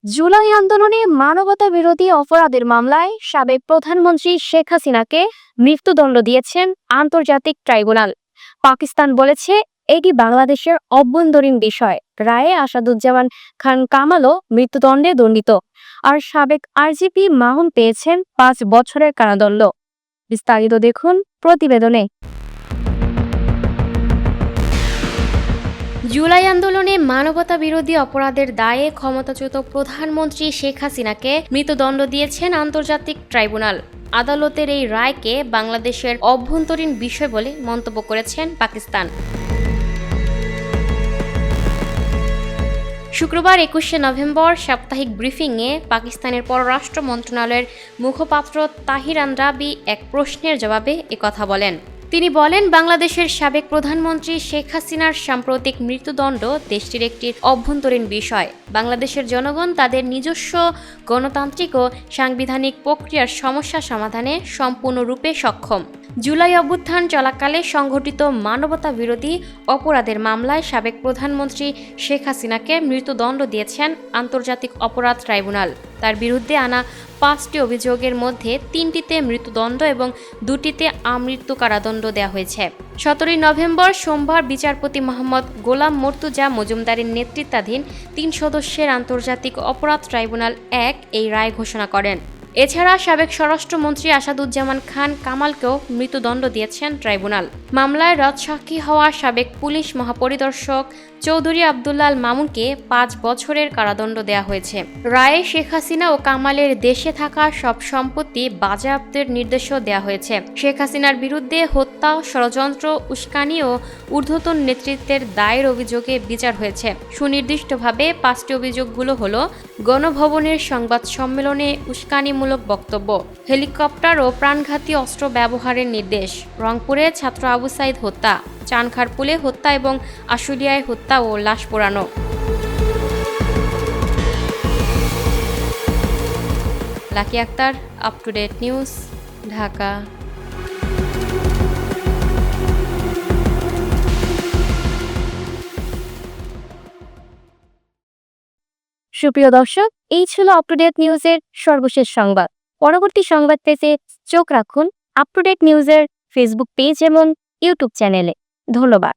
জুলাই আন্দোলনে মানবতা বিরোধী অপরাধের মামলায় সাবেক প্রধানমন্ত্রী শেখ হাসিনাকে মৃত্যুদণ্ড দিয়েছেন আন্তর্জাতিক ট্রাইব্যুনাল। পাকিস্তান বলেছে এটি বাংলাদেশের অভ্যন্তরীণ বিষয়। রায়ে আসাদুজ্জামান খান কামালও মৃত্যুদণ্ডে দণ্ডিত, আর সাবেক আরজিপি মামুন পেয়েছেন 5 বছরের কারাদণ্ড। বিস্তারিত দেখুন প্রতিবেদনে। জুলাই আন্দোলনে মানবতা বিরোধী অপরাধের দায়ে ক্ষমতাচ্যুত প্রধানমন্ত্রী শেখ হাসিনাকে মৃত্যুদণ্ড দিয়েছেন আন্তর্জাতিক ট্রাইব্যুনাল। আদালতের এই রায়কে বাংলাদেশের অভ্যন্তরীণ বিষয় বলে মন্তব্য করেছেন পাকিস্তান। শুক্রবার 21শে নভেম্বর সাপ্তাহিক ব্রিফিংয়ে পাকিস্তানের পররাষ্ট্র মন্ত্রণালয়ের মুখপাত্র তাহির আন্দ্রাবি এক প্রশ্নের জবাবে একথা বলেন। তিনি বলেন, বাংলাদেশের সাবেক প্রধানমন্ত্রী শেখ হাসিনার সাম্প্রতিক মৃত্যুদণ্ড দেশটির একটি অভ্যন্তরীণ বিষয়। বাংলাদেশের জনগণ তাদের নিজস্ব গণতান্ত্রিক ও সাংবিধানিক প্রক্রিয়ার সমস্যা সমাধানে সম্পূর্ণরূপে সক্ষম। জুলাই অভ্যুত্থান চলাকালে সংঘটিত মানবতা বিরোধী অপরাধের মামলায় সাবেক প্রধানমন্ত্রী শেখ হাসিনাকে মৃত্যুদণ্ড দিয়েছেন আন্তর্জাতিক অপরাধ ট্রাইব্যুনাল। তার বিরুদ্ধে আনা 5টি অভিযোগের মধ্যে 3টিতে মৃত্যুদণ্ড এবং 2টিতে আমৃত্যু কারাদণ্ড দেওয়া হয়েছে। 17 নভেম্বর সোমবার বিচারপতি মোহাম্মদ গোলাম মর্তুজা মজুমদারের নেতৃত্বাধীন 3 সদস্যের আন্তর্জাতিক অপরাধ ট্রাইব্যুনাল 1 এই রায় ঘোষণা করেন। এছাড়া সাবেক স্বরাষ্ট্রমন্ত্রী আসাদুজ্জামান খান কামালকেও মৃত্যুদণ্ড দিয়েছেন ট্রাইব্যুনাল। মামলায় রাজসাক্ষী হওয়া সাবেক পুলিশ মহাপরিদর্শক চৌধুরী আব্দুল্লাহ মামুনকে 5 বছরের কারাদণ্ড দেওয়া হয়েছে। রায়ে শেখ হাসিনা ও কামালের দেশে থাকা সব সম্পত্তি বাজেয়াপ্তের নির্দেশও দেওয়া হয়েছে। শেখ হাসিনার বিরুদ্ধে হত্যা, ষড়যন্ত্র, উস্কানি ও ঊর্ধ্বতন নেতৃত্বের দায়ের অভিযোগে বিচার হয়েছে। সুনির্দিষ্টভাবে 5টি অভিযোগগুলো হলো: গণভবনের সংবাদ সম্মেলনে উস্কানিমূলক বক্তব্য, হেলিকপ্টার ও প্রাণঘাতী অস্ত্র ব্যবহারের নির্দেশ, রংপুরে ছাত্র আবু সাইদ হত্যা, চানখারপুলে হত্যা এবং আশুলিয়ায় হত্যা ও লাশ পোড়ানো। Lucky Akter, up to date news, Dhaka. সুপ্রিয় দর্শক, এই ছিল আপ টু ডেট নিউজের সর্বশেষ সংবাদ। পরবর্তী সংবাদ পেতে চোখ রাখুন আপ টু ডেট নিউজের ফেসবুক পেজ এবং ইউটিউব চ্যানেলে। ধন্যবাদ।